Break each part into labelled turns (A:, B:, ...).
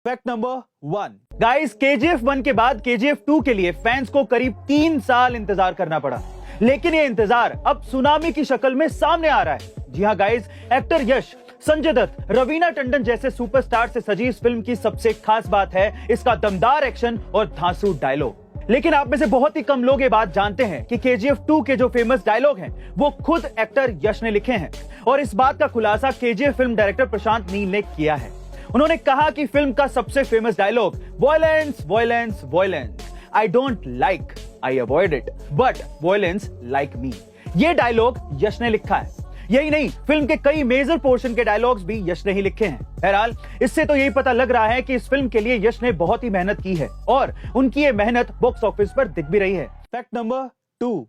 A: Fact number 1 guys, KGF 1 के बाद KGF 2 के लिए फैंस को करीब 3 साल इंतजार करना पड़ा, लेकिन ये इंतजार अब सुनामी की शक्ल में सामने आ रहा है। जी हां गाइस, एक्टर यश, संजय दत्त, रवीना टंडन जैसे सुपरस्टार से सजी इस फिल्म की सबसे खास बात है इसका दमदार एक्शन और धांसू डायलॉग। लेकिन आप में से बहुत ही कम लोग ये बात जानते हैं कि केजीएफ 2 के जो फेमस डायलॉग हैं वो खुद एक्टर यश ने लिखे हैं, और इस बात का खुलासा KGF film director Prashanth Neel ने किया है। उन्होंने कहा कि फिल्म का सबसे famous dialogue violence violence violence, I don't like, I avoid it, but violence like me, ये डायलॉग यश ने लिखा है। यही नहीं, फिल्म के कई मेजर पोर्शन के डायलॉग्स भी यश ने ही लिखे हैं। बहरहाल, इससे तो यही पता लग रहा है कि इस फिल्म के लिए यश ने बहुत ही मेहनत की है, और उनकी ये मेहनत बॉक्स ऑफिस पर दिख भी रही है। फैक्ट नंबर 2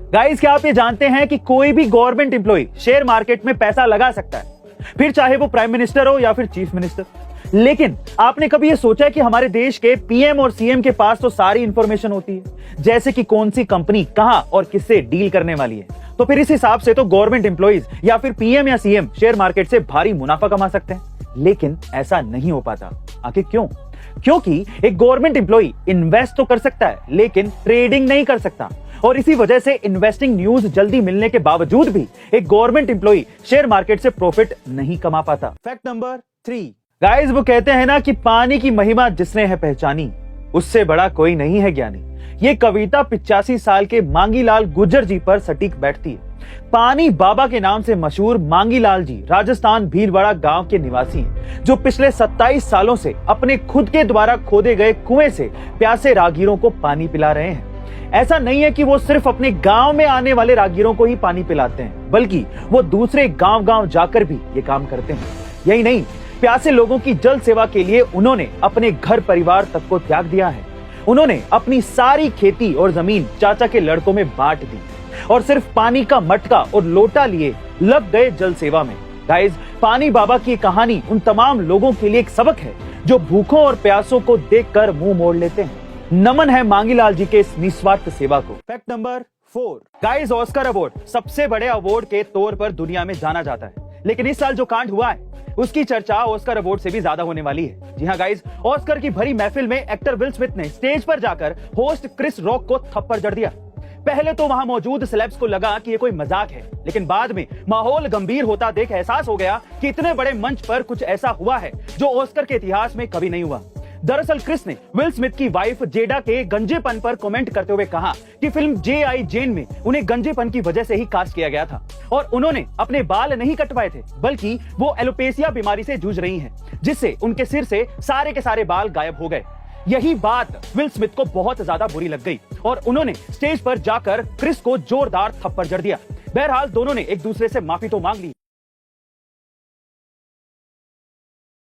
A: गाइस, क्या आप ये जानते हैं कि कोई भी गवर्नमेंट एम्प्लॉय शेयर मार्केट में पैसा लगा सकता है, फिर चाहे वो प्राइम मिनिस्टर हो या फिर चीफ मिनिस्टर। लेकिन आपने कभी ये सोचा है कि हमारे देश के पीएम और सीएम के पास तो सारी इंफॉर्मेशन होती है, जैसे कि कौन सी कंपनी कहां और किससे डील करने वाली है। तो फिर इस हिसाब से तो गवर्नमेंट एम्प्लॉइज या फिर पीएम या सीएम शेयर मार्केट से भारी मुनाफा कमा सकते हैं, लेकिन ऐसा नहीं हो पाता। आखिर क्यों? क्योंकि एक गवर्नमेंट एम्प्लॉय इन्वेस्ट तो कर सकता है, लेकिन ट्रेडिंग नहीं कर सकता, और इसी वजह से इन्वेस्टिंग न्यूज जल्दी मिलने के बावजूद भी एक गवर्नमेंट एम्प्लॉय शेयर मार्केट से प्रॉफिट नहीं कमा पाता। फैक्ट नंबर 3 गाइस, वो कहते हैं ना कि पानी की महिमा जिसने है पहचानी, उससे बड़ा कोई नहीं है ज्ञानी। ये कविता 85 साल के मांगीलाल गुर्जर जी पर सटीक बैठती है। पानी बाबा के नाम से मशहूर मांगीलाल जी राजस्थान भीलवाड़ा गांव के निवासी हैं, जो पिछले 27 सालों से अपने खुद के द्वारा खोदे गए कुएं से प्यासे राहगीरों को पानी पिला रहे हैं। ऐसा नहीं है कि वो सिर्फ अपने गांव में आने वाले राहगीरों को ही पानी पिलाते हैं, बल्कि वो दूसरे गांव-गांव जाकर भी ये काम करते हैं। यही नहीं, प्यासे लोगों की जल सेवा के लिए उन्होंने अपने घर परिवार तक को त्याग दिया है। उन्होंने अपनी सारी खेती और जमीन चाचा के लड़कों में बांट दी, और सिर्फ पानी का मटका और लोटा लिए लग गए जल सेवा में। गाइस, पानी बाबा की कहानी उन तमाम लोगों के लिए एक सबक है जो भूखों और प्यासों को देखकर मुंह मोड़ लेते हैं। नमन है मांगीलाल जी के इस निस्वार्थ सेवा को। Fact number 4 guys, Oscar award सबसे बड़े अवार्ड के तौर पर दुनिया में जाना जाता है, लेकिन इस साल जो कांड हुआ है उसकी चर्चा ऑस्कर अवार्ड से भी ज्यादा होने वाली है। जी हां गाइस, ऑस्कर की भरी महफिल में एक्टर विल स्मिथ ने स्टेज पर जाकर होस्ट क्रिस रॉक को थप्पड़ जड़ दिया। पहले तो वहां मौजूद सेलेब्स को लगा कि ये कोई मजाक है, लेकिन बाद में माहौल गंभीर होता देख एहसास हो गया कि इतने बड़े मंच पर कुछ ऐसा हुआ है जो ऑस्कर के इतिहास में कभी नहीं हुआ। दरअसल क्रिस ने विल स्मिथ की वाइफ जेडा के गंजेपन पर कमेंट करते हुए कहा कि फिल्म J.I. जेन में उन्हें गंजेपन की वजह से ही कास्ट किया गया था, और उन्होंने अपने बाल नहीं कटवाए थे, बल्कि वो एलोपेसिया बीमारी से जूझ रही हैं, जिससे उनके सिर से सारे के सारे बाल गायब हो गए। यही बात विल स्मिथ को बहुत ज्यादा बुरी लग गई, और उन्होंने स्टेज पर जाकर क्रिस को जोरदार थप्पड़ जड़ दिया। बहरहाल दोनों ने एक दूसरे से माफी तो मांग ली।